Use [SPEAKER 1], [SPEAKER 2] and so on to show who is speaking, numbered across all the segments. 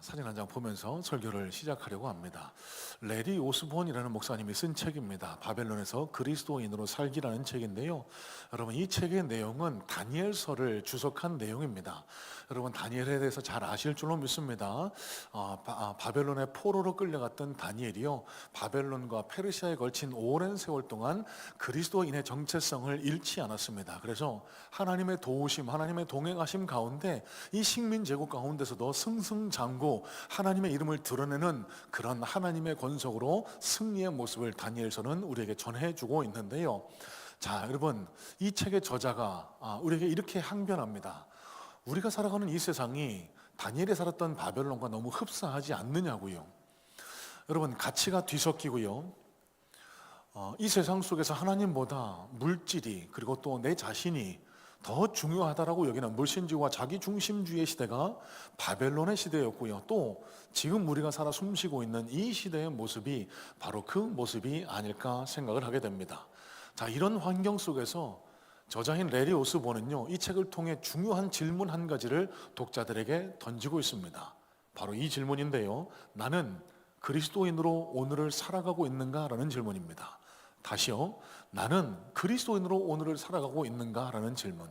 [SPEAKER 1] 사진 한 장 보면서 설교를 시작하려고 합니다. 레리 오스본이라는 목사님이 쓴 책입니다. 바벨론에서 그리스도인으로 살기라는 책인데요. 여러분, 이 책의 내용은 다니엘서를 주석한 내용입니다. 여러분, 다니엘에 대해서 잘 아실 줄로 믿습니다. 바벨론의 포로로 끌려갔던 다니엘이요, 바벨론과 페르시아에 걸친 오랜 세월 동안 그리스도인의 정체성을 잃지 않았습니다. 그래서 하나님의 도우심, 하나님의 동행하심 가운데 이 식민 제국 가운데서도 승승장구 하나님의 이름을 드러내는 그런 하나님의 권속으로 승리의 모습을 다니엘서는 우리에게 전해주고 있는데요. 자, 여러분, 이 책의 저자가 우리에게 이렇게 항변합니다. 우리가 살아가는 이 세상이 다니엘이 살았던 바벨론과 너무 흡사하지 않느냐고요. 여러분, 가치가 뒤섞이고요, 이 세상 속에서 하나님보다 물질이, 그리고 또 내 자신이 더 중요하다라고 여기는 물신주의와 자기중심주의의 시대가 바벨론의 시대였고요, 또 지금 우리가 살아 숨쉬고 있는 이 시대의 모습이 바로 그 모습이 아닐까 생각을 하게 됩니다. 자, 이런 환경 속에서 저자인 레리 오스본은요, 이 책을 통해 중요한 질문 한 가지를 독자들에게 던지고 있습니다. 바로 이 질문인데요, 나는 그리스도인으로 오늘을 살아가고 있는가? 라는 질문입니다. 다시요, 나는 그리스도인으로 오늘을 살아가고 있는가? 라는 질문.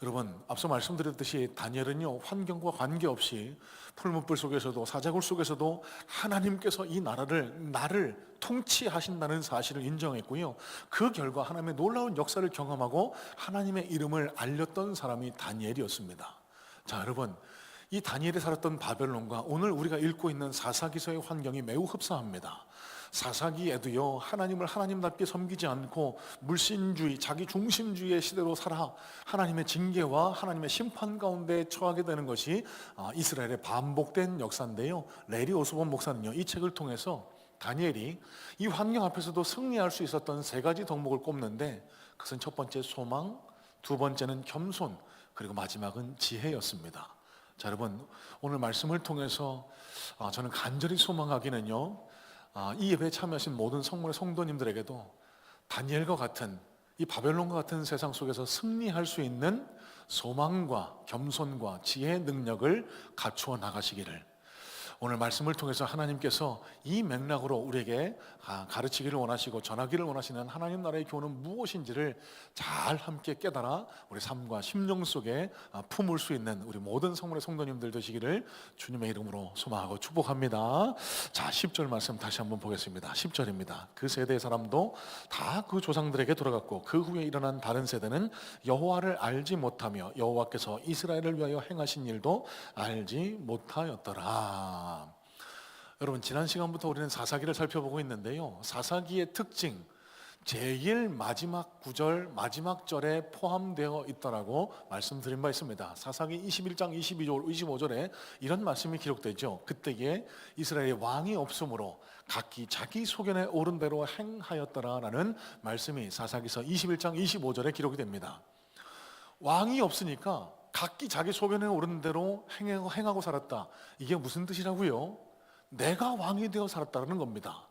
[SPEAKER 1] 여러분, 앞서 말씀드렸듯이 다니엘은요, 환경과 관계없이 풀무불 속에서도 사자굴 속에서도 하나님께서 이 나를 통치하신다는 사실을 인정했고요, 그 결과 하나님의 놀라운 역사를 경험하고 하나님의 이름을 알렸던 사람이 다니엘이었습니다. 자, 여러분, 이 다니엘이 살았던 바벨론과 오늘 우리가 읽고 있는 사사기서의 환경이 매우 흡사합니다. 사사기에도요, 하나님을 하나님답게 섬기지 않고 물신주의, 자기중심주의의 시대로 살아 하나님의 징계와 하나님의 심판 가운데 처하게 되는 것이 이스라엘의 반복된 역사인데요, 레리 오스본 목사는요, 이 책을 통해서 다니엘이 이 환경 앞에서도 승리할 수 있었던 세 가지 덕목을 꼽는데, 그것은 첫 번째 소망, 두 번째는 겸손, 그리고 마지막은 지혜였습니다. 자, 여러분, 오늘 말씀을 통해서 저는 간절히 소망하기는요, 이 예배에 참여하신 모든 성문의 성도님들에게도 다니엘과 같은, 이 바벨론과 같은 세상 속에서 승리할 수 있는 소망과 겸손과 지혜의 능력을 갖추어 나가시기를, 오늘 말씀을 통해서 하나님께서 이 맥락으로 우리에게 가르치기를 원하시고 전하기를 원하시는 하나님 나라의 교훈은 무엇인지를 잘 함께 깨달아 우리 삶과 심령 속에 품을 수 있는 우리 모든 성문의 성도님들 되시기를 주님의 이름으로 소망하고 축복합니다. 자, 10절 말씀 다시 한번 보겠습니다. 10절입니다. 그 세대의 사람도 다 그 조상들에게 돌아갔고 그 후에 일어난 다른 세대는 여호와를 알지 못하며 여호와께서 이스라엘을 위하여 행하신 일도 알지 못하였더라. 여러분, 지난 시간부터 우리는 사사기를 살펴보고 있는데요, 사사기의 특징, 제일 마지막 구절, 마지막 절에 포함되어 있다라고 말씀드린 바 있습니다. 사사기 21장 25절에 이런 말씀이 기록되죠. 그때에 이스라엘의 왕이 없으므로 각기 자기 소견에 오른 대로 행하였더라라는 말씀이 사사기서 21장 25절에 기록이 됩니다. 왕이 없으니까 각기 자기 소견에 오른 대로 행하고 살았다. 이게 무슨 뜻이라고요? 내가 왕이 되어 살았다는 겁니다.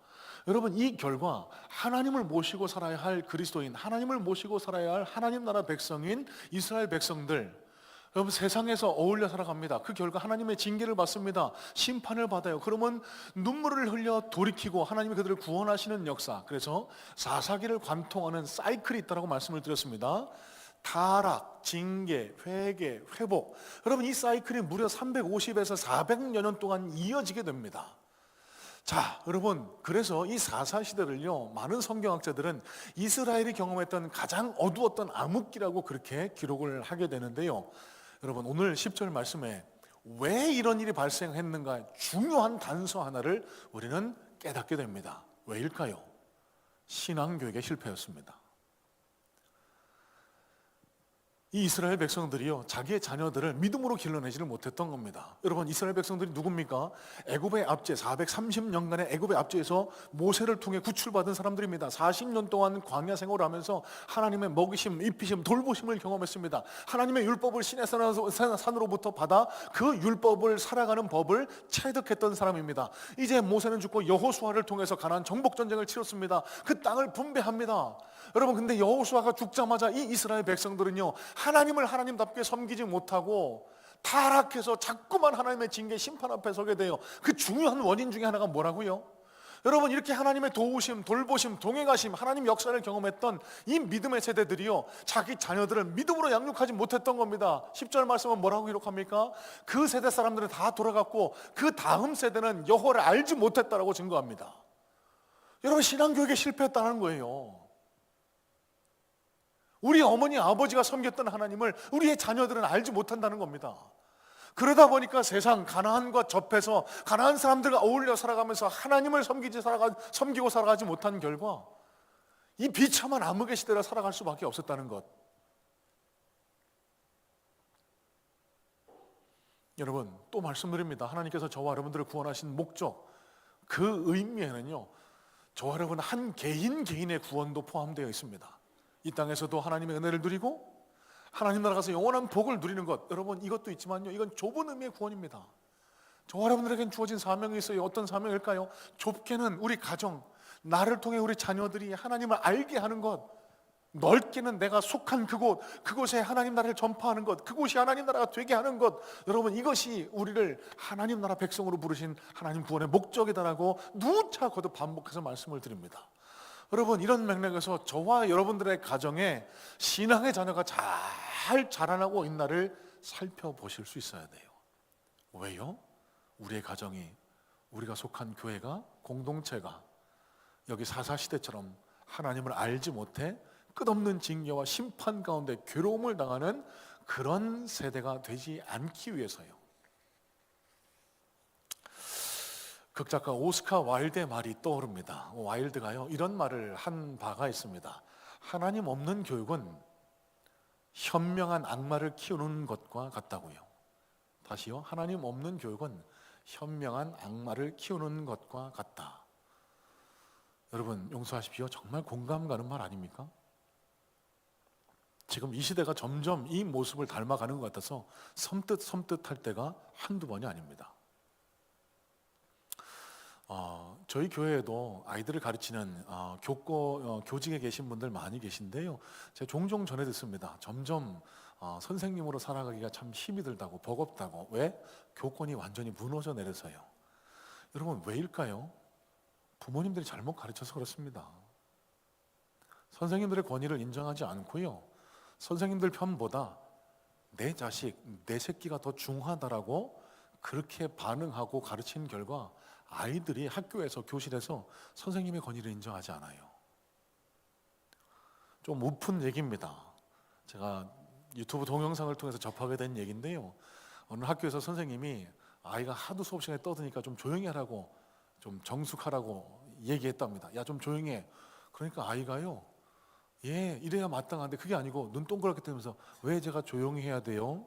[SPEAKER 1] 여러분, 이 결과 하나님을 모시고 살아야 할 그리스도인, 하나님을 모시고 살아야 할 하나님 나라 백성인 이스라엘 백성들, 여러분, 세상에서 어울려 살아갑니다. 그 결과 하나님의 징계를 받습니다. 심판을 받아요. 그러면 눈물을 흘려 돌이키고 하나님이 그들을 구원하시는 역사, 그래서 사사기를 관통하는 사이클이 있다고 말씀을 드렸습니다. 타락, 징계, 회개, 회복. 여러분, 이 사이클이 무려 350에서 400여 년 동안 이어지게 됩니다. 자, 여러분, 그래서 이 사사시대를요, 많은 성경학자들은 이스라엘이 경험했던 가장 어두웠던 암흑기라고 그렇게 기록을 하게 되는데요, 여러분, 오늘 10절 말씀에 왜 이런 일이 발생했는가 중요한 단서 하나를 우리는 깨닫게 됩니다. 왜일까요? 신앙교육의 실패였습니다. 이 이스라엘 백성들이요, 자기의 자녀들을 믿음으로 길러내지를 못했던 겁니다. 여러분, 이스라엘 백성들이 누굽니까? 애굽의 압제, 430년간의 애굽의 압제에서 모세를 통해 구출받은 사람들입니다. 40년 동안 광야 생활을 하면서 하나님의 먹이심, 입히심, 돌보심을 경험했습니다. 하나님의 율법을 신의 산으로부터 받아 그 율법을 살아가는 법을 체득했던 사람입니다. 이제 모세는 죽고 여호수아를 통해서 가나안 정복 전쟁을 치렀습니다. 그 땅을 분배합니다. 여러분, 근데 여호수아가 죽자마자 이 이스라엘 백성들은요, 하나님을 하나님답게 섬기지 못하고 타락해서 자꾸만 하나님의 징계 심판 앞에 서게 돼요. 그 중요한 원인 중에 하나가 뭐라고요? 여러분, 이렇게 하나님의 도우심, 돌보심, 동행하심, 하나님 역사를 경험했던 이 믿음의 세대들이요, 자기 자녀들을 믿음으로 양육하지 못했던 겁니다. 10절 말씀은 뭐라고 기록합니까? 그 세대 사람들은 다 돌아갔고 그 다음 세대는 여호와를 알지 못했다라고 증거합니다. 여러분, 신앙교육에 실패했다는 거예요. 우리 어머니 아버지가 섬겼던 하나님을 우리의 자녀들은 알지 못한다는 겁니다. 그러다 보니까 세상 가나안과 접해서 가나안 사람들과 어울려 살아가면서 하나님을 섬기고 살아가지 못한 결과 이 비참한 암흑의 시대를 살아갈 수밖에 없었다는 것. 여러분, 또 말씀드립니다. 하나님께서 저와 여러분들을 구원하신 목적, 그 의미에는요, 저와 여러분 한 개인의 구원도 포함되어 있습니다. 이 땅에서도 하나님의 은혜를 누리고 하나님 나라 가서 영원한 복을 누리는 것, 여러분 이것도 있지만요, 이건 좁은 의미의 구원입니다. 저와 여러분들에겐 주어진 사명이 있어요. 어떤 사명일까요? 좁게는 우리 가정, 나를 통해 우리 자녀들이 하나님을 알게 하는 것, 넓게는 내가 속한 그곳에 하나님 나라를 전파하는 것, 그곳이 하나님 나라가 되게 하는 것, 여러분 이것이 우리를 하나님 나라 백성으로 부르신 하나님 구원의 목적이다라고 누차 거듭 반복해서 말씀을 드립니다. 여러분, 이런 맥락에서 저와 여러분들의 가정에 신앙의 자녀가 잘 자라나고 있나를 살펴보실 수 있어야 돼요. 왜요? 우리의 가정이, 우리가 속한 교회가, 공동체가 여기 사사시대처럼 하나님을 알지 못해 끝없는 징계와 심판 가운데 괴로움을 당하는 그런 세대가 되지 않기 위해서요. 극작가 오스카 와일드의 말이 떠오릅니다. 와일드가요, 이런 말을 한 바가 있습니다. 하나님 없는 교육은 현명한 악마를 키우는 것과 같다고요. 다시요, 하나님 없는 교육은 현명한 악마를 키우는 것과 같다. 여러분 용서하십시오. 정말 공감 가는 말 아닙니까? 지금 이 시대가 점점 이 모습을 닮아가는 것 같아서 섬뜩할 때가 한두 번이 아닙니다. 저희 교회에도 아이들을 가르치는 교직에 계신 분들 많이 계신데요, 제가 종종 전해 듣습니다. 점점 선생님으로 살아가기가 참 힘이 들다고, 버겁다고. 왜? 교권이 완전히 무너져 내려서요. 여러분 왜일까요? 부모님들이 잘못 가르쳐서 그렇습니다. 선생님들의 권위를 인정하지 않고요, 선생님들 편보다 내 자식, 내 새끼가 더 중하다라고 그렇게 반응하고 가르치는 결과 아이들이 학교에서, 교실에서 선생님의 권위를 인정하지 않아요. 좀 우픈 얘기입니다. 제가 유튜브 동영상을 통해서 접하게 된 얘기인데요, 어느 학교에서 선생님이 아이가 하도 수업 시간에 떠드니까 좀 조용히 하라고, 좀 정숙하라고 얘기했답니다. 야, 좀 조용히 해. 그러니까 아이가요, 예, 이래야 마땅한데 그게 아니고 눈 동그랗게 뜨면서 왜 제가 조용히 해야 돼요?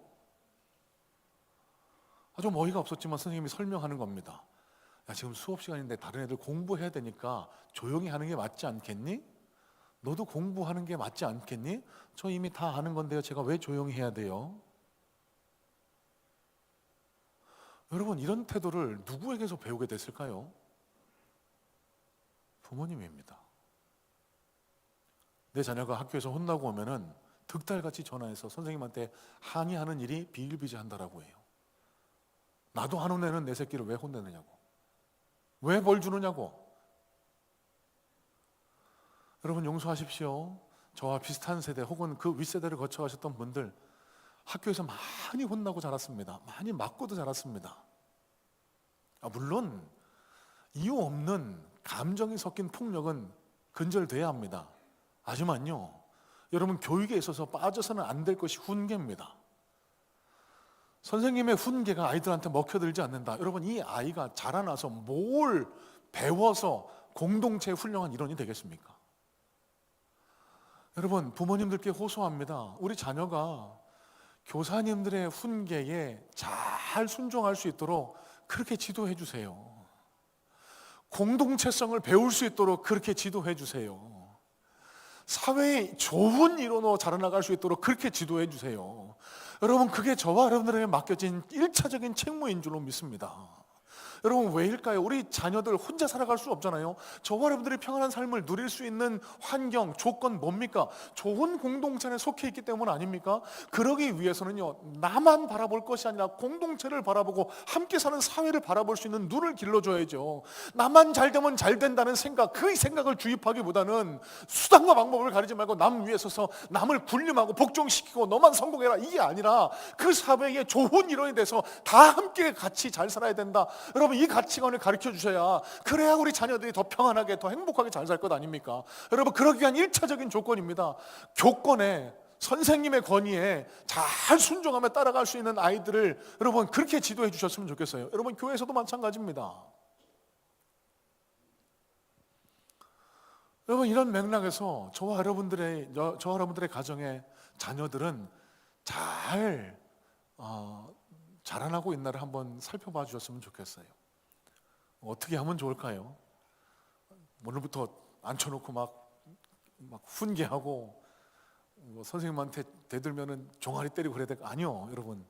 [SPEAKER 1] 좀 어이가 없었지만 선생님이 설명하는 겁니다. 야, 지금 수업 시간인데 다른 애들 공부해야 되니까 조용히 하는 게 맞지 않겠니? 너도 공부하는 게 맞지 않겠니? 저 이미 다 아는 건데요, 제가 왜 조용히 해야 돼요? 여러분, 이런 태도를 누구에게서 배우게 됐을까요? 부모님입니다. 내 자녀가 학교에서 혼나고 오면은 득달같이 전화해서 선생님한테 항의하는 일이 비일비재한다라고 해요. 나도 안 혼내는 내 새끼를 왜 혼내느냐고, 왜 벌 주느냐고. 여러분 용서하십시오. 저와 비슷한 세대 혹은 그 윗세대를 거쳐가셨던 분들, 학교에서 많이 혼나고 자랐습니다. 많이 맞고도 자랐습니다. 물론 이유 없는 감정이 섞인 폭력은 근절돼야 합니다. 하지만요, 여러분 교육에 있어서 빠져서는 안 될 것이 훈계입니다. 선생님의 훈계가 아이들한테 먹혀들지 않는다. 여러분, 이 아이가 자라나서 뭘 배워서 공동체의 훌륭한 일원이 되겠습니까? 여러분, 부모님들께 호소합니다. 우리 자녀가 교사님들의 훈계에 잘 순종할 수 있도록 그렇게 지도해 주세요. 공동체성을 배울 수 있도록 그렇게 지도해 주세요. 사회의 좋은 일원으로 자라나갈 수 있도록 그렇게 지도해 주세요. 여러분, 그게 저와 여러분들에게 맡겨진 1차적인 책무인 줄로 믿습니다. 여러분 왜일까요? 우리 자녀들 혼자 살아갈 수 없잖아요. 저와 여러분들이 평안한 삶을 누릴 수 있는 환경, 조건 뭡니까? 좋은 공동체 안에 속해 있기 때문 아닙니까? 그러기 위해서는요, 나만 바라볼 것이 아니라 공동체를 바라보고 함께 사는 사회를 바라볼 수 있는 눈을 길러줘야죠. 나만 잘 되면 잘 된다는 생각, 그 생각을 주입하기보다는 수단과 방법을 가리지 말고 남 위에 서서 남을 군림하고 복종시키고 너만 성공해라, 이게 아니라 그 사회의 좋은 일원이 돼서 다 함께 같이 잘 살아야 된다. 여러분 이 가치관을 가르쳐 주셔야, 그래야 우리 자녀들이 더 평안하게 더 행복하게 잘 살 것 아닙니까? 여러분 그러기 위한 1차적인 조건입니다. 교권에, 선생님의 권위에 잘 순종하며 따라갈 수 있는 아이들을 여러분 그렇게 지도해 주셨으면 좋겠어요. 여러분 교회에서도 마찬가지입니다. 여러분 이런 맥락에서 저와 여러분들의 가정의 자녀들은 잘 자라나고 있나를 한번 살펴봐 주셨으면 좋겠어요. 어떻게 하면 좋을까요? 오늘부터 앉혀놓고 막 훈계하고 선생님한테 대들면은 종아리 때리고 그래야 될까? 아니요, 여러분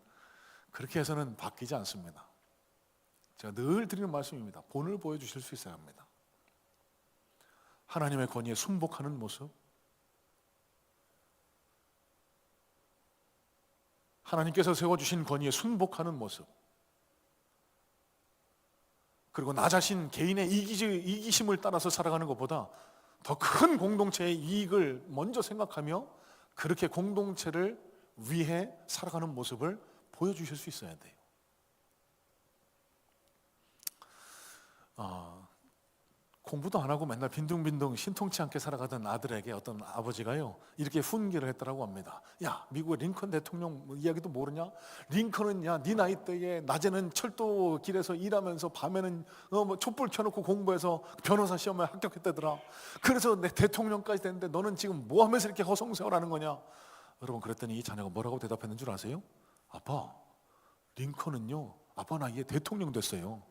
[SPEAKER 1] 그렇게 해서는 바뀌지 않습니다. 제가 늘 드리는 말씀입니다. 본을 보여주실 수 있어야 합니다. 하나님의 권위에 순복하는 모습, 하나님께서 세워주신 권위에 순복하는 모습, 그리고 나 자신 개인의 이기심을 따라서 살아가는 것보다 더 큰 공동체의 이익을 먼저 생각하며 그렇게 공동체를 위해 살아가는 모습을 보여주실 수 있어야 돼요. 공부도 안 하고 맨날 빈둥빈둥 신통치 않게 살아가던 아들에게 어떤 아버지가요 이렇게 훈계를 했다고 합니다. 야, 미국의 링컨 대통령 이야기도 모르냐? 링컨은 네 나이 때에 낮에는 철도 길에서 일하면서 밤에는 촛불 켜놓고 공부해서 변호사 시험에 합격했다더라. 그래서 내 대통령까지 됐는데 너는 지금 뭐 하면서 이렇게 허송세월하는 거냐? 여러분 그랬더니 이 자녀가 뭐라고 대답했는 줄 아세요? 아빠, 링컨은요 아빠 나이에 대통령 됐어요.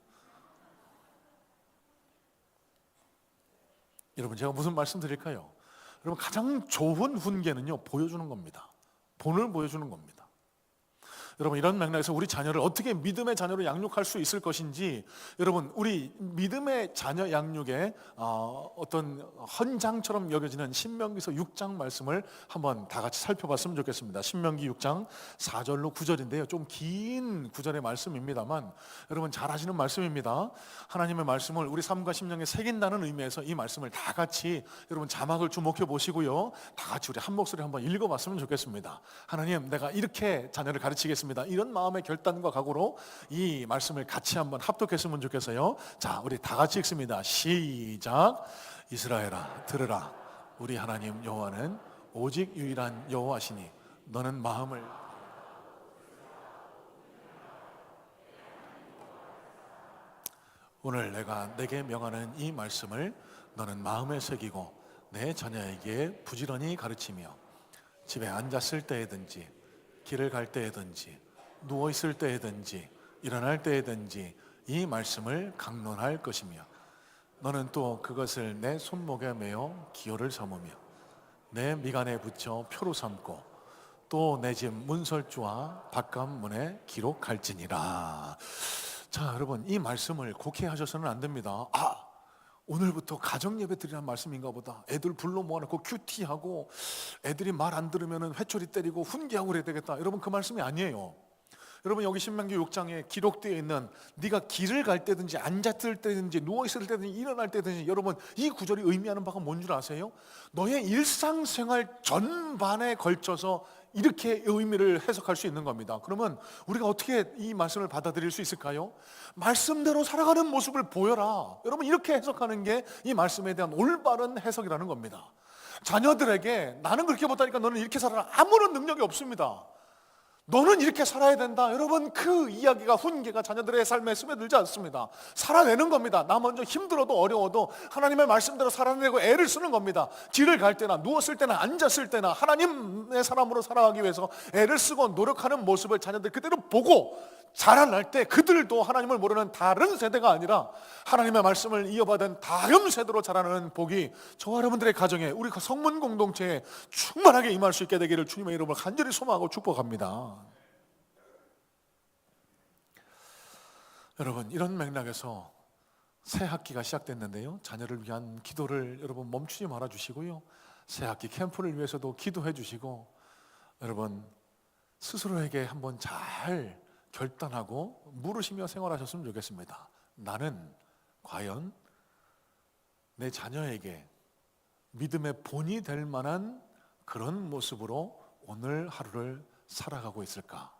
[SPEAKER 1] 여러분 제가 무슨 말씀 드릴까요? 여러분 가장 좋은 훈계는요 보여주는 겁니다. 본을 보여주는 겁니다. 여러분 이런 맥락에서 우리 자녀를 어떻게 믿음의 자녀로 양육할 수 있을 것인지, 여러분 우리 믿음의 자녀 양육의 어떤 헌장처럼 여겨지는 신명기서 6장 말씀을 한번 다 같이 살펴봤으면 좋겠습니다. 신명기 6장 4절로 9절인데요 좀 긴 구절의 말씀입니다만 여러분 잘 아시는 말씀입니다. 하나님의 말씀을 우리 삶과 심령에 새긴다는 의미에서 이 말씀을 다 같이 여러분 자막을 주목해 보시고요 다 같이 우리 한 목소리 한번 읽어봤으면 좋겠습니다. 하나님, 내가 이렇게 자녀를 가르치겠습니다. 이런 마음의 결단과 각오로 이 말씀을 같이 한번 합독했으면 좋겠어요. 자, 우리 다 같이 읽습니다. 시작. 이스라엘아 들으라. 우리 하나님 여호와는 오직 유일한 여호와시니 너는 마음을 오늘 내가 내게 명하는 이 말씀을 너는 마음에 새기고 내 자녀에게 부지런히 가르치며 집에 앉았을 때에든지 길을 갈 때에든지 누워있을 때에든지 일어날 때에든지 이 말씀을 강론할 것이며 너는 또 그것을 내 손목에 매어 기호를 삼으며 내 미간에 붙여 표로 삼고 또 내 집 문설주와 바깥문에 기록할지니라. 자, 여러분 이 말씀을 곡해하셔서는 안 됩니다. 오늘부터 가정예배 드리라는 말씀인가 보다. 애들 불러 모아놓고 큐티하고 애들이 말 안 들으면 회초리 때리고 훈계하고 그래야 되겠다. 여러분 그 말씀이 아니에요. 여러분 여기 신명기 6장에 기록되어 있는 네가 길을 갈 때든지 앉았을 때든지 누워있을 때든지 일어날 때든지, 여러분 이 구절이 의미하는 바가 뭔 줄 아세요? 너의 일상생활 전반에 걸쳐서 이렇게 의미를 해석할 수 있는 겁니다. 그러면 우리가 어떻게 이 말씀을 받아들일 수 있을까요? 말씀대로 살아가는 모습을 보여라. 여러분 이렇게 해석하는 게 이 말씀에 대한 올바른 해석이라는 겁니다. 자녀들에게 나는 그렇게 못하니까 너는 이렇게 살아라, 아무런 능력이 없습니다. 너는 이렇게 살아야 된다. 여러분 그 이야기가, 훈계가 자녀들의 삶에 스며들지 않습니다. 살아내는 겁니다. 나 먼저 힘들어도 어려워도 하나님의 말씀대로 살아내고 애를 쓰는 겁니다. 길을 갈 때나 누웠을 때나 앉았을 때나 하나님의 사람으로 살아가기 위해서 애를 쓰고 노력하는 모습을 자녀들 그대로 보고 자라날 때 그들도 하나님을 모르는 다른 세대가 아니라 하나님의 말씀을 이어받은 다음 세대로 자라는 복이 저와 여러분들의 가정에, 우리 성문 공동체에 충만하게 임할 수 있게 되기를 주님의 이름으로 간절히 소망하고 축복합니다. 여러분, 이런 맥락에서 새 학기가 시작됐는데요, 자녀를 위한 기도를 여러분 멈추지 말아 주시고요, 새 학기 캠프를 위해서도 기도해 주시고, 여러분 스스로에게 한번 잘 결단하고 물으시며 생활하셨으면 좋겠습니다. 나는 과연 내 자녀에게 믿음의 본이 될 만한 그런 모습으로 오늘 하루를 살아가고 있을까?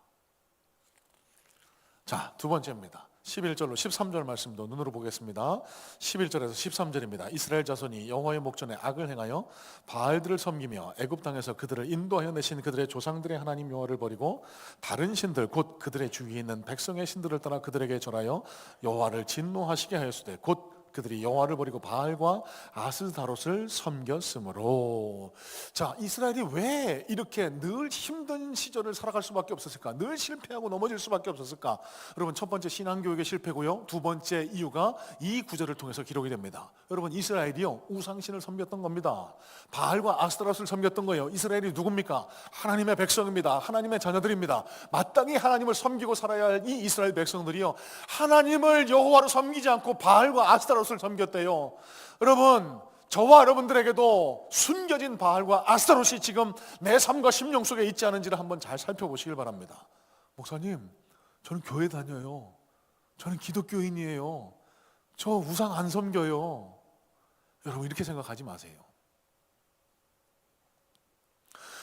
[SPEAKER 1] 자, 두 번째입니다. 11절로 13절 말씀도 눈으로 보겠습니다. 11절에서 13절입니다. 이스라엘 자손이 여호와의 목전에 악을 행하여 바알들을 섬기며 애굽 땅에서 그들을 인도하여 내신 그들의 조상들의 하나님 여호와를 버리고 다른 신들 곧 그들의 주위에 있는 백성의 신들을 따라 그들에게 절하여 여호와를 진노하시게 하였으되 곧 그들이 여호와를 버리고 바알과 아스다롯을 섬겼으므로. 자, 이스라엘이 왜 이렇게 늘 힘든 시절을 살아갈 수밖에 없었을까? 늘 실패하고 넘어질 수밖에 없었을까? 여러분, 첫 번째 신앙교육의 실패고요, 두 번째 이유가 이 구절을 통해서 기록이 됩니다. 여러분, 이스라엘이요 우상신을 섬겼던 겁니다. 바알과 아스타롯을 섬겼던 거예요. 이스라엘이 누굽니까? 하나님의 백성입니다. 하나님의 자녀들입니다. 마땅히 하나님을 섬기고 살아야 할 이 이스라엘 백성들이요, 하나님을 여호와로 섬기지 않고 바알과 아스타롯을 섬겼대요. 여러분, 저와 여러분들에게도 숨겨진 바알과 아스타롯이 지금 내 삶과 심령 속에 있지 않은지를 한번 잘 살펴보시길 바랍니다. 목사님, 저는 교회 다녀요. 저는 기독교인이에요. 저 우상 안 섬겨요. 여러분, 이렇게 생각하지 마세요.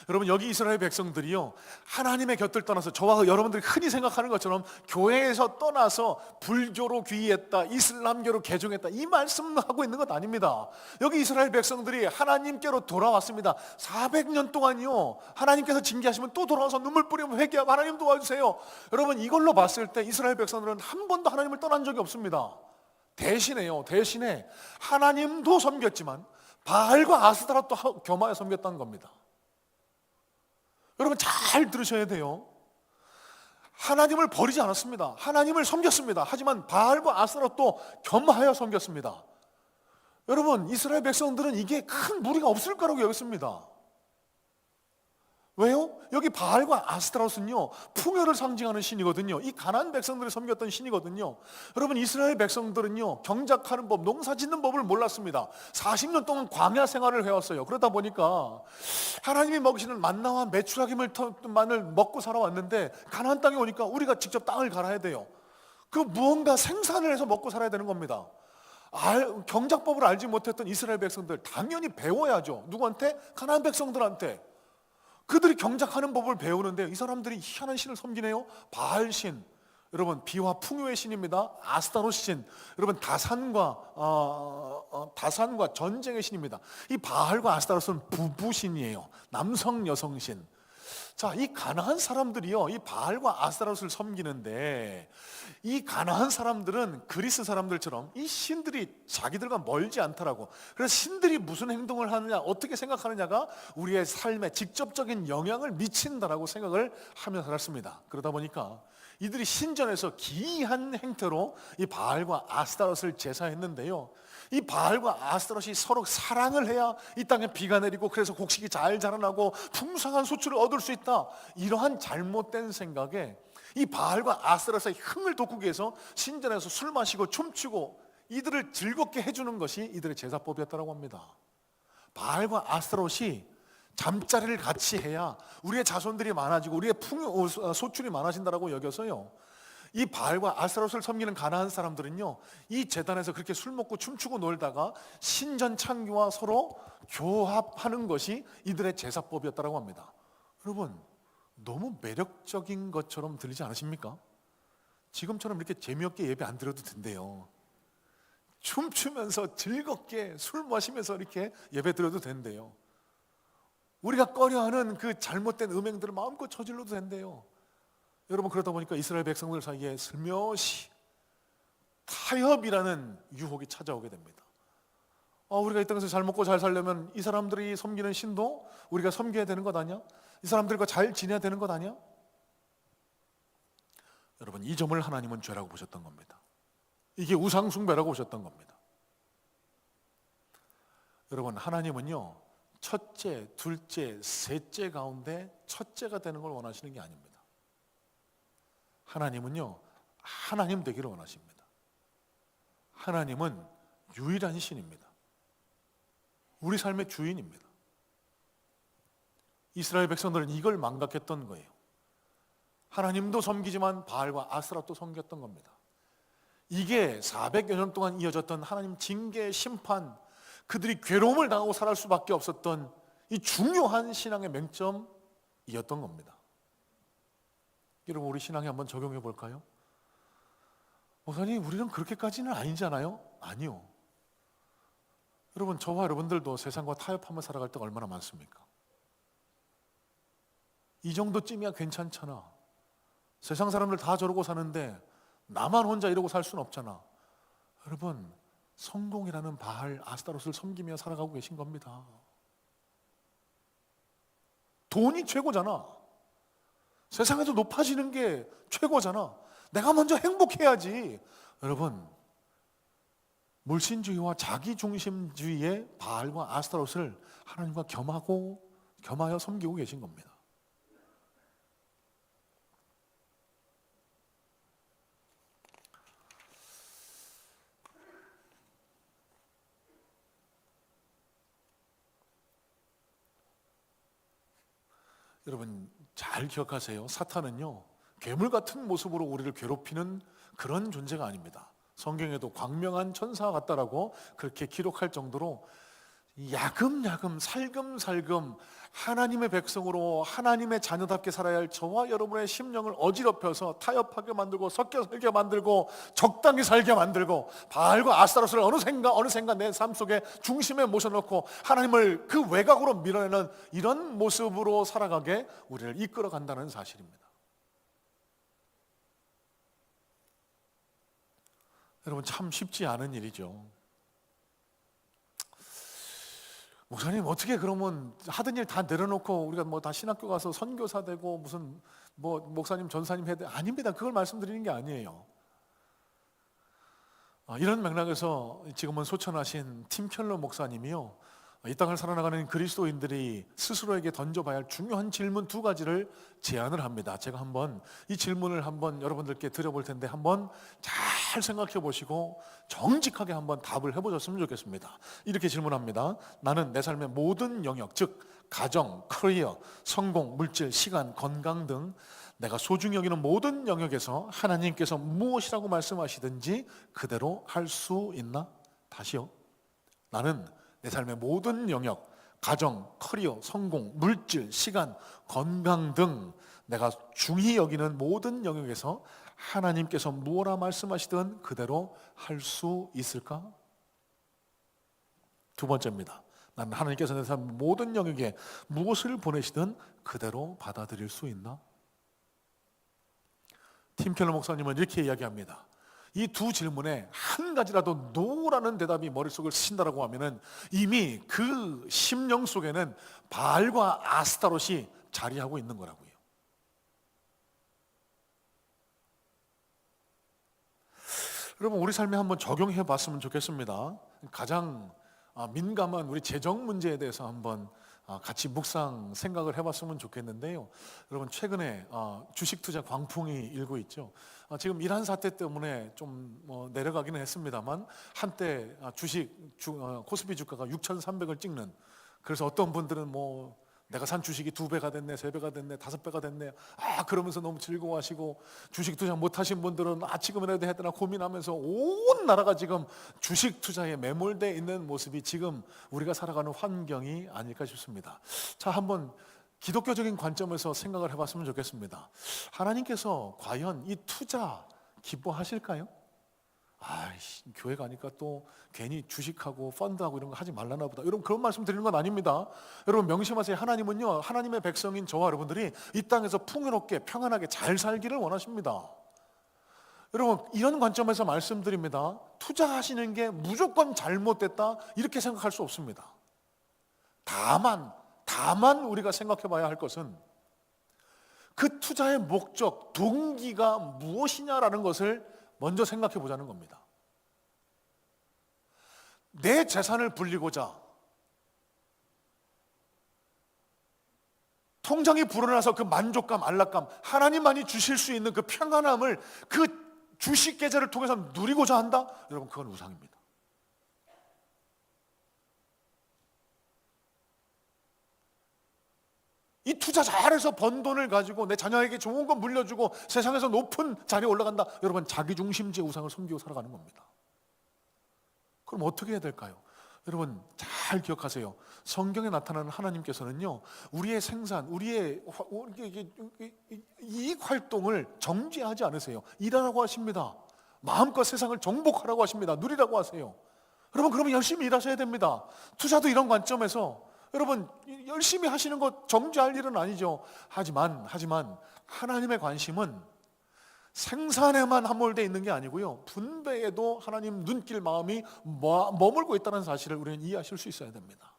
[SPEAKER 1] 여러분, 여기 이스라엘 백성들이요 하나님의 곁을 떠나서 저와 여러분들이 흔히 생각하는 것처럼 교회에서 떠나서 불교로 귀의했다, 이슬람교로 개종했다, 이 말씀하고 있는 것 아닙니다. 여기 이스라엘 백성들이 하나님께로 돌아왔습니다. 400년 동안요 하나님께서 징계하시면 또 돌아와서 눈물 뿌리면 회개하고 하나님 도와주세요. 여러분, 이걸로 봤을 때 이스라엘 백성들은 한 번도 하나님을 떠난 적이 없습니다. 대신에 하나님도 섬겼지만 바알과 아스타롯도 겸하여 섬겼다는 겁니다. 여러분, 잘 들으셔야 돼요. 하나님을 버리지 않았습니다. 하나님을 섬겼습니다. 하지만 바알과 아스타롯도 겸하여 섬겼습니다. 여러분, 이스라엘 백성들은 이게 큰 무리가 없을 거라고 여겼습니다. 왜요? 여기 바알과 아스타롯은요 풍요를 상징하는 신이거든요. 이 가나안 백성들이 섬겼던 신이거든요. 여러분, 이스라엘 백성들은요 경작하는 법, 농사 짓는 법을 몰랐습니다. 40년 동안 광야 생활을 해왔어요. 그러다 보니까 하나님이 먹이시는 만나와 메추라기만을 먹고 살아왔는데, 가나안 땅에 오니까 우리가 직접 땅을 갈아야 돼요. 그 무언가 생산을 해서 먹고 살아야 되는 겁니다. 경작법을 알지 못했던 이스라엘 백성들 당연히 배워야죠. 누구한테? 가나안 백성들한테. 그들이 경작하는 법을 배우는데 이 사람들이 희한한 신을 섬기네요. 바알신, 여러분 비와 풍요의 신입니다. 아스타롯 신, 여러분 다산과 전쟁의 신입니다. 이 바알과 아스타롯은 부부신이에요. 남성 여성신. 자, 이 가나안 사람들이요 이 바알과 아스타롯을 섬기는데, 이 가나안 사람들은 그리스 사람들처럼 이 신들이 자기들과 멀지 않더라고. 그래서 신들이 무슨 행동을 하느냐, 어떻게 생각하느냐가 우리의 삶에 직접적인 영향을 미친다라고 생각을 하며 살았습니다. 그러다 보니까 이들이 신전에서 기이한 행태로 이 바알과 아스타롯을 제사했는데요, 이 바알과 아스타롯이 서로 사랑을 해야 이 땅에 비가 내리고 그래서 곡식이 잘 자라나고 풍성한 소출을 얻을 수 있다, 이러한 잘못된 생각에 이 바알과 아스타롯의 흥을 돋구기 위해서 신전에서 술 마시고 춤추고 이들을 즐겁게 해주는 것이 이들의 제사법이었다고 합니다. 바알과 아스타롯이 잠자리를 같이 해야 우리의 자손들이 많아지고 우리의 소출이 많아진다고 여겨서요, 이 바알과 아스타롯을 섬기는 가나안 사람들은요 이 제단에서 그렇게 술 먹고 춤추고 놀다가 신전 창기와 서로 교합하는 것이 이들의 제사법이었다고 합니다. 여러분, 너무 매력적인 것처럼 들리지 않으십니까? 지금처럼 이렇게 재미없게 예배 안 드려도 된대요. 춤추면서 즐겁게 술 마시면서 이렇게 예배 드려도 된대요. 우리가 꺼려하는 그 잘못된 음행들을 마음껏 저질러도 된대요. 여러분, 그러다 보니까 이스라엘 백성들 사이에 슬며시 타협이라는 유혹이 찾아오게 됩니다. 우리가 이 땅에서 잘 먹고 잘 살려면 이 사람들이 섬기는 신도 우리가 섬겨야 되는 것 아니야? 이 사람들과 잘 지내야 되는 것 아니야? 여러분, 이 점을 하나님은 죄라고 보셨던 겁니다. 이게 우상숭배라고 보셨던 겁니다. 여러분, 하나님은요 첫째, 둘째, 셋째 가운데 첫째가 되는 걸 원하시는 게 아닙니다. 하나님은요 하나님 되기를 원하십니다. 하나님은 유일한 신입니다. 우리 삶의 주인입니다. 이스라엘 백성들은 이걸 망각했던 거예요. 하나님도 섬기지만 바알과 아스라도 섬겼던 겁니다. 이게 400여 년 동안 이어졌던 하나님 징계, 심판, 그들이 괴로움을 당하고 살아갈 수밖에 없었던 이 중요한 신앙의 맹점이었던 겁니다. 여러분, 우리 신앙에 한번 적용해 볼까요? 목사님, 우리는 그렇게까지는 아니잖아요? 아니요. 여러분, 저와 여러분들도 세상과 타협하며 살아갈 때가 얼마나 많습니까? 이 정도쯤이야 괜찮잖아. 세상 사람들 다 저러고 사는데 나만 혼자 이러고 살 수는 없잖아. 여러분, 성공이라는 바알 아스타롯을 섬기며 살아가고 계신 겁니다. 돈이 최고잖아. 세상에서 높아지는 게 최고잖아. 내가 먼저 행복해야지. 여러분, 물신주의와 자기중심주의의 바알과 아스타롯을 하나님과 겸하여 섬기고 계신 겁니다. 여러분, 잘 기억하세요. 사탄은요, 괴물 같은 모습으로 우리를 괴롭히는 그런 존재가 아닙니다. 성경에도 광명한 천사 같다라고 그렇게 기록할 정도로 야금야금 살금살금 하나님의 백성으로 하나님의 자녀답게 살아야 할 저와 여러분의 심령을 어지럽혀서 타협하게 만들고 섞여 살게 만들고 적당히 살게 만들고 바알과 아스타롯을 어느샌가 내 삶 속에 중심에 모셔놓고 하나님을 그 외곽으로 밀어내는 이런 모습으로 살아가게 우리를 이끌어 간다는 사실입니다. 여러분, 참 쉽지 않은 일이죠. 목사님, 어떻게 그러면 하던 일 다 내려놓고 우리가 뭐 다 신학교 가서 선교사 되고 무슨 뭐 목사님 전사님 해야 돼? 아닙니다. 그걸 말씀드리는 게 아니에요. 이런 맥락에서 지금은 소천하신 팀 켈러 목사님이요, 이 땅을 살아나가는 그리스도인들이 스스로에게 던져봐야 할 중요한 질문 2가지를 제안을 합니다. 제가 한번 이 질문을 한번 여러분들께 드려볼 텐데 한번 잘 생각해 보시고 정직하게 한번 답을 해보셨으면 좋겠습니다. 이렇게 질문합니다. 나는 내 삶의 모든 영역, 즉 가정, 커리어, 성공, 물질, 시간, 건강 등 내가 소중히 여기는 모든 영역에서 하나님께서 무엇이라고 말씀하시든지 그대로 할 수 있나? 다시요. 나는 내 삶의 모든 영역, 가정, 커리어, 성공, 물질, 시간, 건강 등 내가 중히 여기는 모든 영역에서 하나님께서 무엇라 말씀하시든 그대로 할 수 있을까? 2번째입니다. 나는 하나님께서 내 삶 모든 영역에 무엇을 보내시든 그대로 받아들일 수 있나? 팀 켈러 목사님은 이렇게 이야기합니다. 이 2 질문에 한 가지라도 노라는 대답이 머릿속을 스친다라고 하면은 이미 그 심령 속에는 바알과 아스타롯이 자리하고 있는 거라고요. 여러분, 우리 삶에 한번 적용해 봤으면 좋겠습니다. 가장 민감한 우리 재정 문제에 대해서 한번 같이 묵상 생각을 해봤으면 좋겠는데요. 여러분, 최근에 주식 투자 광풍이 일고 있죠. 지금 이란 사태 때문에 좀 내려가기는 했습니다만 한때 코스피 주가가 6,300을 찍는, 그래서 어떤 분들은 뭐 내가 산 주식이 2배가 됐네, 3배가 됐네, 5배가 됐네, 그러면서 너무 즐거워하시고, 주식 투자 못하신 분들은 지금이라도 해야 되나 고민하면서 온 나라가 지금 주식 투자에 매몰되어 있는 모습이 지금 우리가 살아가는 환경이 아닐까 싶습니다. 자, 한번 기독교적인 관점에서 생각을 해봤으면 좋겠습니다. 하나님께서 과연 이 투자 기뻐하실까요? 교회 가니까 또 괜히 주식하고 펀드하고 이런 거 하지 말라나 보다, 여러분, 그런 말씀 드리는 건 아닙니다. 여러분, 명심하세요. 하나님은요, 하나님의 백성인 저와 여러분들이 이 땅에서 풍요롭게 평안하게 잘 살기를 원하십니다. 여러분, 이런 관점에서 말씀드립니다. 투자하시는 게 무조건 잘못됐다 이렇게 생각할 수 없습니다. 다만 우리가 생각해 봐야 할 것은 그 투자의 목적, 동기가 무엇이냐라는 것을 먼저 생각해 보자는 겁니다. 내 재산을 불리고자, 통장이 불어나서 그 만족감, 안락감, 하나님만이 주실 수 있는 그 평안함을 그 주식 계좌를 통해서 누리고자 한다? 여러분, 그건 우상입니다. 이 투자 잘해서 번 돈을 가지고 내 자녀에게 좋은 거 물려주고 세상에서 높은 자리에 올라간다. 여러분, 자기중심주의 우상을 섬기고 살아가는 겁니다. 그럼 어떻게 해야 될까요? 여러분, 잘 기억하세요. 성경에 나타나는 하나님께서는요, 우리의 생산, 우리의 이익 활동을 정죄하지 않으세요. 일하라고 하십니다. 마음껏 세상을 정복하라고 하십니다. 누리라고 하세요. 여러분, 그러면 열심히 일하셔야 됩니다. 투자도 이런 관점에서 여러분, 열심히 하시는 것 정죄할 일은 아니죠. 하지만 하나님의 관심은 생산에만 함몰되어 있는 게 아니고요, 분배에도 하나님 눈길 마음이 머물고 있다는 사실을 우리는 이해하실 수 있어야 됩니다.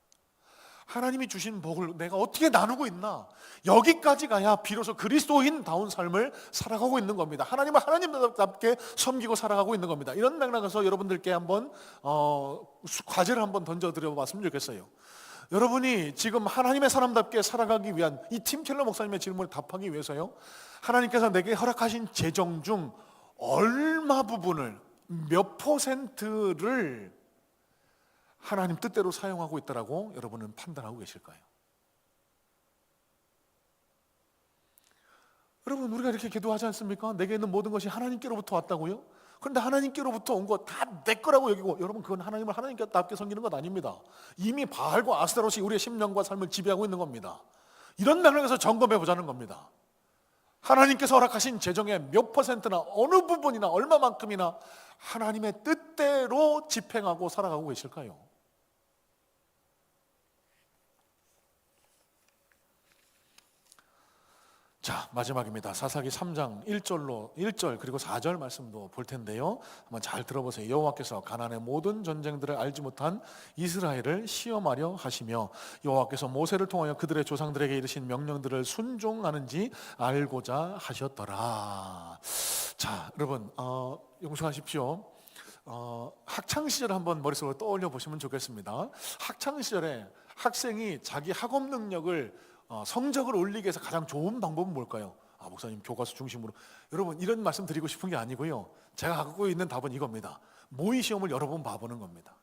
[SPEAKER 1] 하나님이 주신 복을 내가 어떻게 나누고 있나, 여기까지 가야 비로소 그리스도인다운 삶을 살아가고 있는 겁니다. 하나님을 하나님답게 섬기고 살아가고 있는 겁니다. 이런 맥락에서 여러분들께 한번 과제를 한번 던져드려 봤으면 좋겠어요. 여러분이 지금 하나님의 사람답게 살아가기 위한 이 팀 켈러 목사님의 질문에 답하기 위해서요, 하나님께서 내게 허락하신 재정 중 얼마 부분을, 몇 퍼센트를 하나님 뜻대로 사용하고 있다라고 여러분은 판단하고 계실까요? 여러분, 우리가 이렇게 기도하지 않습니까? 내게 있는 모든 것이 하나님께로부터 왔다고요? 그런데 하나님께로부터 온 거 다 내 거라고 여기고, 여러분, 그건 하나님을 하나님께답게 섬기는 것 아닙니다. 이미 바알과 아스타롯이 우리의 심령과 삶을 지배하고 있는 겁니다. 이런 맥락에서 점검해 보자는 겁니다. 하나님께서 허락하신 재정의 몇 퍼센트나 어느 부분이나 얼마만큼이나 하나님의 뜻대로 집행하고 살아가고 계실까요? 자, 마지막입니다. 사사기 3장 1절 그리고 4절 말씀도 볼 텐데요, 한번 잘 들어보세요. 여호와께서 가나안의 모든 전쟁들을 알지 못한 이스라엘을 시험하려 하시며 여호와께서 모세를 통하여 그들의 조상들에게 이르신 명령들을 순종하는지 알고자 하셨더라. 자, 여러분, 용서하십시오. 학창 시절 한번 머릿속으로 떠올려 보시면 좋겠습니다. 학창 시절에 학생이 자기 학업 능력을 성적을 올리기 위해서 가장 좋은 방법은 뭘까요? 목사님, 교과서 중심으로. 여러분, 이런 말씀 드리고 싶은 게 아니고요, 제가 갖고 있는 답은 이겁니다. 모의 시험을 여러 번 봐보는 겁니다.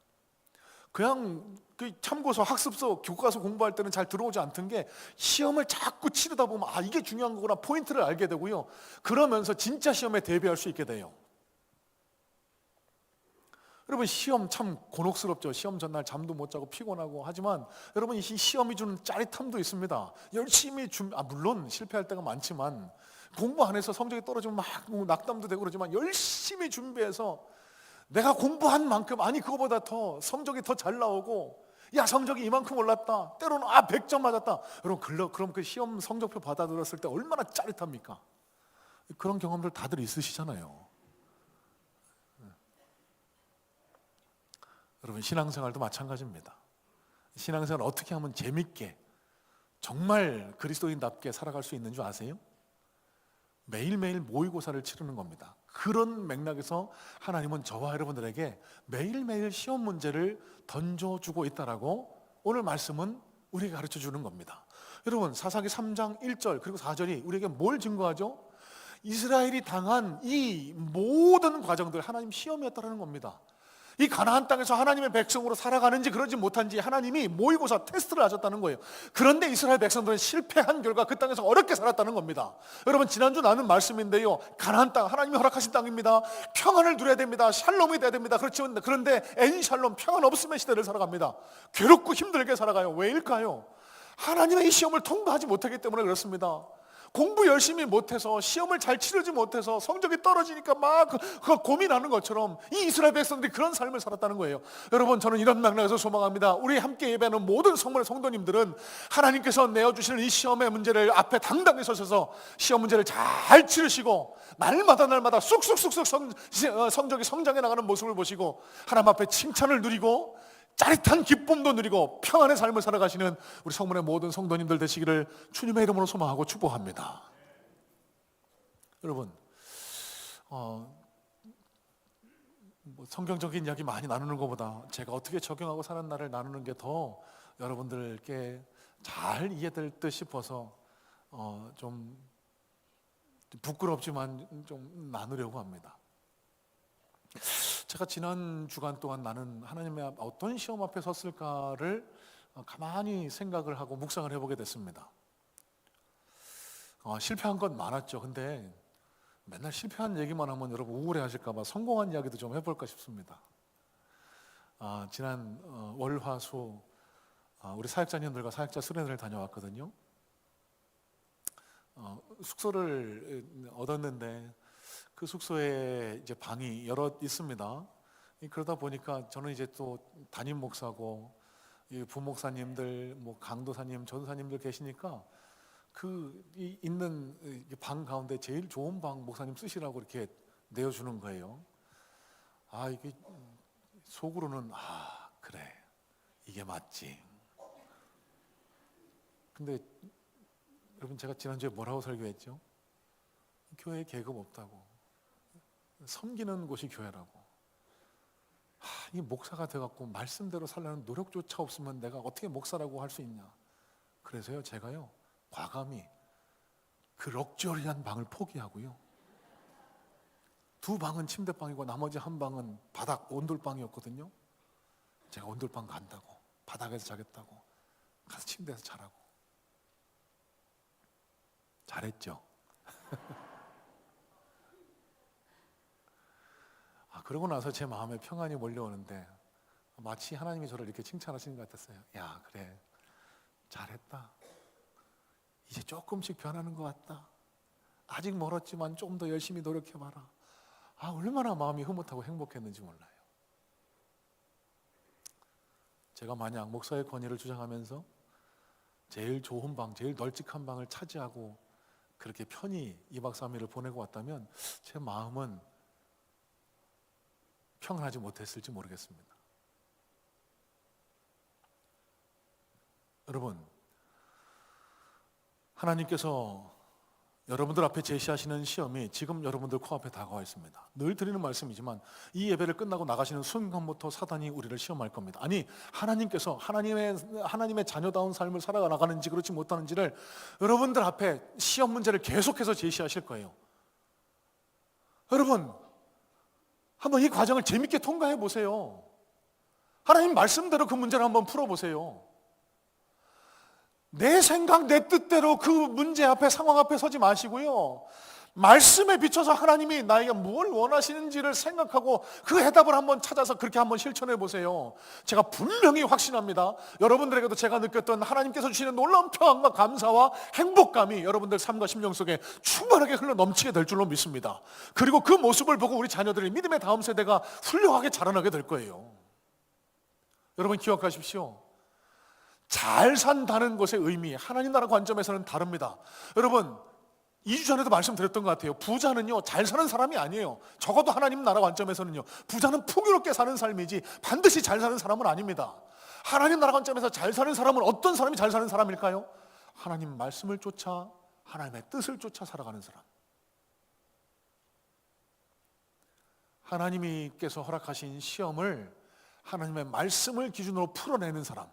[SPEAKER 1] 그냥 그 참고서, 학습서, 교과서 공부할 때는 잘 들어오지 않던 게 시험을 자꾸 치르다 보면 이게 중요한 거구나, 포인트를 알게 되고요, 그러면서 진짜 시험에 대비할 수 있게 돼요. 여러분, 시험 참 곤혹스럽죠. 시험 전날 잠도 못 자고 피곤하고. 하지만 여러분, 이 시험이 주는 짜릿함도 있습니다. 열심히 물론 실패할 때가 많지만, 공부 안 해서 성적이 떨어지면 막 낙담도 되고 그러지만, 열심히 준비해서 내가 공부한 만큼, 그거보다 더 성적이 더 잘 나오고, 야, 성적이 이만큼 올랐다, 때로는 100점 맞았다. 여러분, 그럼 그 시험 성적표 받아들었을 때 얼마나 짜릿합니까? 그런 경험들 다들 있으시잖아요. 여러분, 신앙생활도 마찬가지입니다. 신앙생활 어떻게 하면 재밌게, 정말 그리스도인답게 살아갈 수 있는 줄 아세요? 매일매일 모의고사를 치르는 겁니다. 그런 맥락에서 하나님은 저와 여러분들에게 매일매일 시험 문제를 던져주고 있다라고 오늘 말씀은 우리에게 가르쳐 주는 겁니다. 여러분, 사사기 3장 1절 그리고 4절이 우리에게 뭘 증거하죠? 이스라엘이 당한 이 모든 과정들 하나님 시험이었다는 겁니다. 이 가나안 땅에서 하나님의 백성으로 살아가는지 그러지 못한지 하나님이 모의고사 테스트를 하셨다는 거예요. 그런데 이스라엘 백성들은 실패한 결과 그 땅에서 어렵게 살았다는 겁니다. 여러분, 지난주 나눈 말씀인데요, 가나안 땅, 하나님이 허락하신 땅입니다. 평안을 누려야 됩니다. 샬롬이 돼야 됩니다. 그렇지만 그런데 엔샬롬, 평안 없음의 시대를 살아갑니다. 괴롭고 힘들게 살아가요. 왜일까요? 하나님의 이 시험을 통과하지 못하기 때문에 그렇습니다. 공부 열심히 못해서, 시험을 잘 치르지 못해서 성적이 떨어지니까 막 그거 고민하는 것처럼 이 이스라엘 백성들이 그런 삶을 살았다는 거예요. 여러분, 저는 이런 맥락에서 소망합니다. 우리 함께 예배하는 모든 성도님들은 하나님께서 내어주시는 이 시험의 문제를 앞에 당당히 서셔서 시험 문제를 잘 치르시고 날마다 쑥쑥 성적이 성장해 나가는 모습을 보시고 하나님 앞에 칭찬을 누리고 짜릿한 기쁨도 누리고 평안의 삶을 살아가시는 우리 성문의 모든 성도님들 되시기를 주님의 이름으로 소망하고 축복합니다. 여러분, 성경적인 이야기 많이 나누는 것보다 제가 어떻게 적용하고 사는 날을 나누는 게 더 여러분들께 잘 이해될 듯 싶어서 좀 부끄럽지만 좀 나누려고 합니다. 제가 지난 주간 동안 나는 하나님의 어떤 시험 앞에 섰을까를 가만히 생각을 하고 묵상을 해보게 됐습니다. 실패한 건 많았죠. 근데 맨날 실패한 얘기만 하면 여러분 우울해하실까 봐 성공한 이야기도 좀 해볼까 싶습니다. 지난 월, 화, 수 우리 사역자님들과 사역자 수련회를 다녀왔거든요. 숙소를 얻었는데 그 숙소에 이제 방이 여럿 있습니다. 그러다 보니까 저는 이제 또 담임 목사고 부목사님들, 뭐 강도사님, 전도사님들 계시니까 그 있는 방 가운데 제일 좋은 방 목사님 쓰시라고 이렇게 내어주는 거예요. 이게 속으로는 그래, 이게 맞지. 근데 여러분, 제가 지난주에 뭐라고 설교했죠? 교회에 계급 없다고, 섬기는 곳이 교회라고. 이 목사가 돼갖고 말씀대로 살려는 노력조차 없으면 내가 어떻게 목사라고 할 수 있냐. 그래서요, 제가요 과감히 그 럭셔리한 방을 포기하고요, 2방은 침대방이고 나머지 1방은 바닥 온돌방이었거든요. 제가 온돌방 간다고, 바닥에서 자겠다고, 가서 침대에서 자라고. 잘했죠. 그러고 나서 제 마음에 평안이 몰려오는데 마치 하나님이 저를 이렇게 칭찬하시는 것 같았어요. 야, 그래, 잘했다. 이제 조금씩 변하는 것 같다. 아직 멀었지만 좀 더 열심히 노력해봐라. 얼마나 마음이 흐뭇하고 행복했는지 몰라요. 제가 만약 목사의 권위를 주장하면서 제일 좋은 방, 제일 널찍한 방을 차지하고 그렇게 편히 2박 3일을 보내고 왔다면 제 마음은 평안하지 못했을지 모르겠습니다. 여러분, 하나님께서 여러분들 앞에 제시하시는 시험이 지금 여러분들 코앞에 다가와 있습니다. 늘 드리는 말씀이지만 이 예배를 끝나고 나가시는 순간부터 사단이 우리를 시험할 겁니다. 아니, 하나님께서 하나님의 자녀다운 삶을 살아나가는지 그렇지 못하는지를 여러분들 앞에 시험 문제를 계속해서 제시하실 거예요. 여러분, 한번 이 과정을 재밌게 통과해 보세요. 하나님 말씀대로 그 문제를 한번 풀어보세요. 내 생각, 내 뜻대로 그 문제 앞에, 상황 앞에 서지 마시고요, 말씀에 비춰서 하나님이 나에게 뭘 원하시는지를 생각하고 그 해답을 한번 찾아서 그렇게 한번 실천해 보세요. 제가 분명히 확신합니다. 여러분들에게도 제가 느꼈던 하나님께서 주시는 놀라운 평안과 감사와 행복감이 여러분들 삶과 심령 속에 충만하게 흘러 넘치게 될 줄로 믿습니다. 그리고 그 모습을 보고 우리 자녀들이 믿음의 다음 세대가 훌륭하게 자라나게 될 거예요. 여러분, 기억하십시오. 잘 산다는 것의 의미, 하나님 나라 관점에서는 다릅니다. 여러분, 2주 전에도 말씀드렸던 것 같아요. 부자는요, 잘 사는 사람이 아니에요. 적어도 하나님 나라 관점에서는요, 부자는 풍요롭게 사는 삶이지 반드시 잘 사는 사람은 아닙니다. 하나님 나라 관점에서 잘 사는 사람은 어떤 사람이 잘 사는 사람일까요? 하나님 말씀을 쫓아, 하나님의 뜻을 쫓아 살아가는 사람. 하나님께서 허락하신 시험을 하나님의 말씀을 기준으로 풀어내는 사람,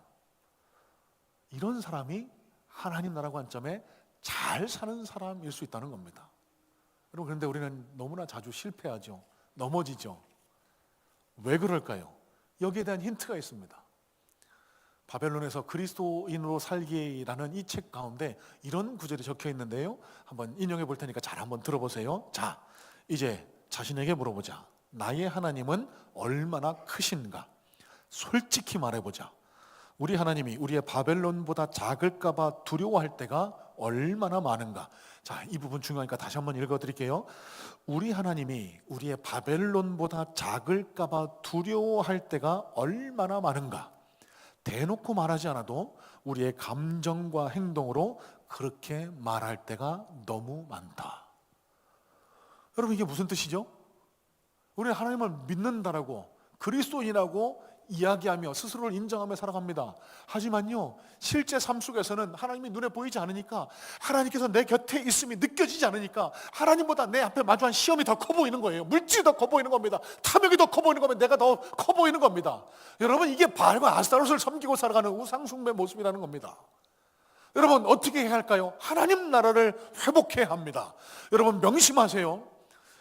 [SPEAKER 1] 이런 사람이 하나님 나라 관점에 잘 사는 사람일 수 있다는 겁니다. 여러분, 그런데 우리는 너무나 자주 실패하죠. 넘어지죠. 왜 그럴까요? 여기에 대한 힌트가 있습니다. 바벨론에서 그리스도인으로 살기라는 이 책 가운데 이런 구절이 적혀 있는데요, 한번 인용해 볼 테니까 잘 한번 들어보세요. 자, 이제 자신에게 물어보자. 나의 하나님은 얼마나 크신가? 솔직히 말해보자. 우리 하나님이 우리의 바벨론보다 작을까 봐 두려워할 때가 얼마나 많은가? 자, 이 부분 중요하니까 다시 한번 읽어드릴게요. 우리 하나님이 우리의 바벨론보다 작을까 봐 두려워할 때가 얼마나 많은가? 대놓고 말하지 않아도 우리의 감정과 행동으로 그렇게 말할 때가 너무 많다. 여러분, 이게 무슨 뜻이죠? 우리는 하나님을 믿는다라고, 그리스도인이라고 이야기하며 스스로를 인정하며 살아갑니다. 하지만요, 실제 삶 속에서는 하나님이 눈에 보이지 않으니까, 하나님께서 내 곁에 있음이 느껴지지 않으니까 하나님보다 내 앞에 마주한 시험이 더 커 보이는 거예요. 물질이 더 커 보이는 겁니다. 탐욕이 더 커 보이는 겁니다. 내가 더 커 보이는 겁니다. 여러분, 이게 바알과 아스타롯을 섬기고 살아가는 우상숭배 모습이라는 겁니다. 여러분, 어떻게 해야 할까요? 하나님 나라를 회복해야 합니다. 여러분, 명심하세요.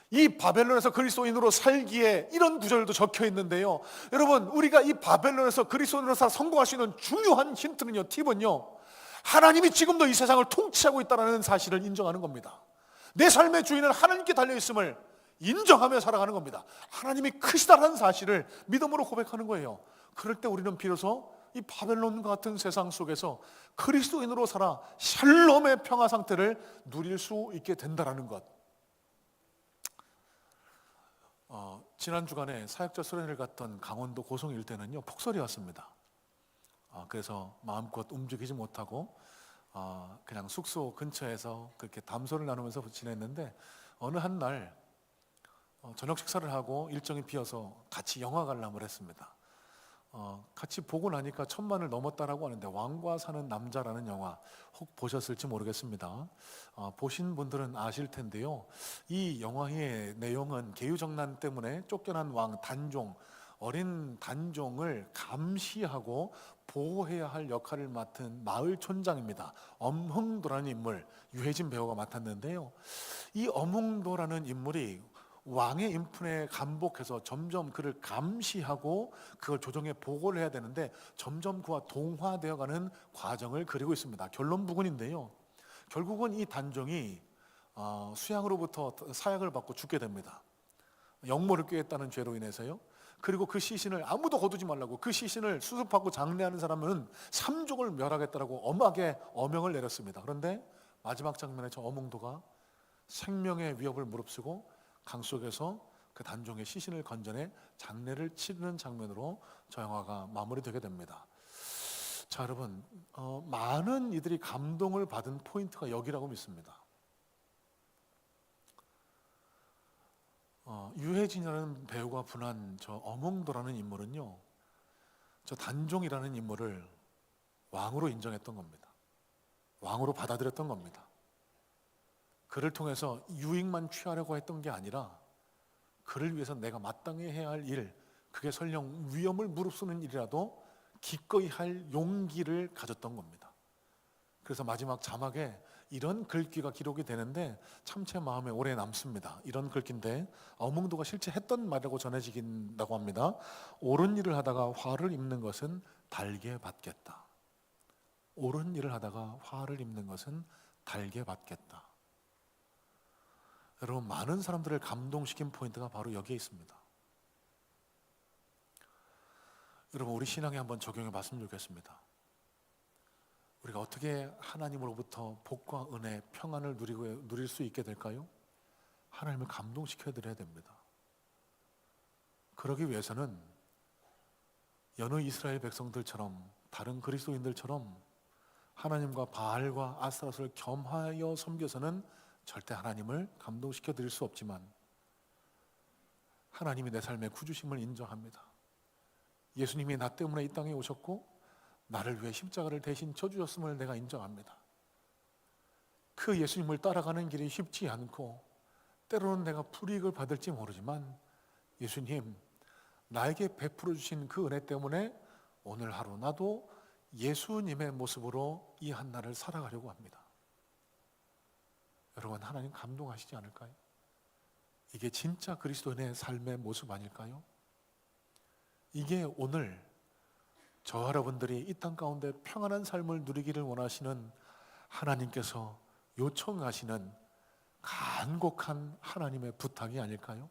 [SPEAKER 1] 이 바벨론에서 그리스도인으로 살기에 이런 구절도 적혀 있는데요. 여러분, 우리가 이 바벨론에서 그리스도인으로 살아 성공할 수 있는 중요한 힌트는요, 팁은요, 하나님이 지금도 이 세상을 통치하고 있다는 사실을 인정하는 겁니다. 내 삶의 주인은 하나님께 달려있음을 인정하며 살아가는 겁니다. 하나님이 크시다는 사실을 믿음으로 고백하는 거예요. 그럴 때 우리는 비로소 이 바벨론과 같은 세상 속에서 그리스도인으로 살아 샬롬의 평화 상태를 누릴 수 있게 된다는 것. 지난 주간에 사역자 수련회를 갔던 강원도 고성 일대는요, 폭설이 왔습니다. 그래서 마음껏 움직이지 못하고 그냥 숙소 근처에서 그렇게 담소를 나누면서 지냈는데, 어느 한 날 저녁 식사를 하고 일정이 비어서 같이 영화 관람을 했습니다. 같이 보고 나니까 1000만을 넘었다라고 하는데, 왕과 사는 남자라는 영화 혹 보셨을지 모르겠습니다. 보신 분들은 아실 텐데요, 이 영화의 내용은 계유정난 때문에 쫓겨난 왕 단종, 어린 단종을 감시하고 보호해야 할 역할을 맡은 마을 촌장입니다. 엄흥도라는 인물, 유해진 배우가 맡았는데요, 이 엄흥도라는 인물이 왕의 인품에 감복해서 점점 그를 감시하고 그걸 조정해 보고를 해야 되는데, 점점 그와 동화되어가는 과정을 그리고 있습니다. 결론 부분인데요, 결국은 이 단종이 수양으로부터 사약을 받고 죽게 됩니다. 역모를 꾀했다는 죄로 인해서요. 그리고 그 시신을 아무도 거두지 말라고, 그 시신을 수습하고 장례하는 사람은 3족을 멸하겠다라고 엄하게 어명을 내렸습니다. 그런데 마지막 장면에 저 엄흥도가 생명의 위협을 무릅쓰고 강 속에서 그 단종의 시신을 건져내 장례를 치르는 장면으로 저 영화가 마무리되게 됩니다. 자, 여러분, 많은 이들이 감동을 받은 포인트가 여기라고 믿습니다. 유해진이라는 배우가 분한 저 엄흥도라는 인물은요, 저 단종이라는 인물을 왕으로 인정했던 겁니다. 왕으로 받아들였던 겁니다. 그를 통해서 유익만 취하려고 했던 게 아니라, 그를 위해서 내가 마땅히 해야 할 일, 그게 설령 위험을 무릅쓰는 일이라도 기꺼이 할 용기를 가졌던 겁니다. 그래서 마지막 자막에 이런 글귀가 기록이 되는데 참 제 마음에 오래 남습니다. 이런 글귀인데, 엄흥도가 실제 했던 말이라고 전해지긴다고 합니다. 옳은 일을 하다가 화를 입는 것은 달게 받겠다. 옳은 일을 하다가 화를 입는 것은 달게 받겠다. 여러분, 많은 사람들을 감동시킨 포인트가 바로 여기에 있습니다. 여러분, 우리 신앙에 한번 적용해 봤으면 좋겠습니다. 우리가 어떻게 하나님으로부터 복과 은혜, 평안을 누릴 수 있게 될까요? 하나님을 감동시켜 드려야 됩니다. 그러기 위해서는 여느 이스라엘 백성들처럼, 다른 그리스도인들처럼 하나님과 바알과 아스타롯을 겸하여 섬겨서는 절대 하나님을 감동시켜 드릴 수 없지만, 하나님이 내 삶의 구주심을 인정합니다. 예수님이 나 때문에 이 땅에 오셨고 나를 위해 십자가를 대신 져주셨음을 내가 인정합니다. 그 예수님을 따라가는 길이 쉽지 않고 때로는 내가 불이익을 받을지 모르지만, 예수님, 나에게 베풀어 주신 그 은혜 때문에 오늘 하루 나도 예수님의 모습으로 이 한날을 살아가려고 합니다. 여러분, 하나님 감동하시지 않을까요? 이게 진짜 그리스도인의 삶의 모습 아닐까요? 이게 오늘 저와 여러분들이 이 땅 가운데 평안한 삶을 누리기를 원하시는 하나님께서 요청하시는 간곡한 하나님의 부탁이 아닐까요?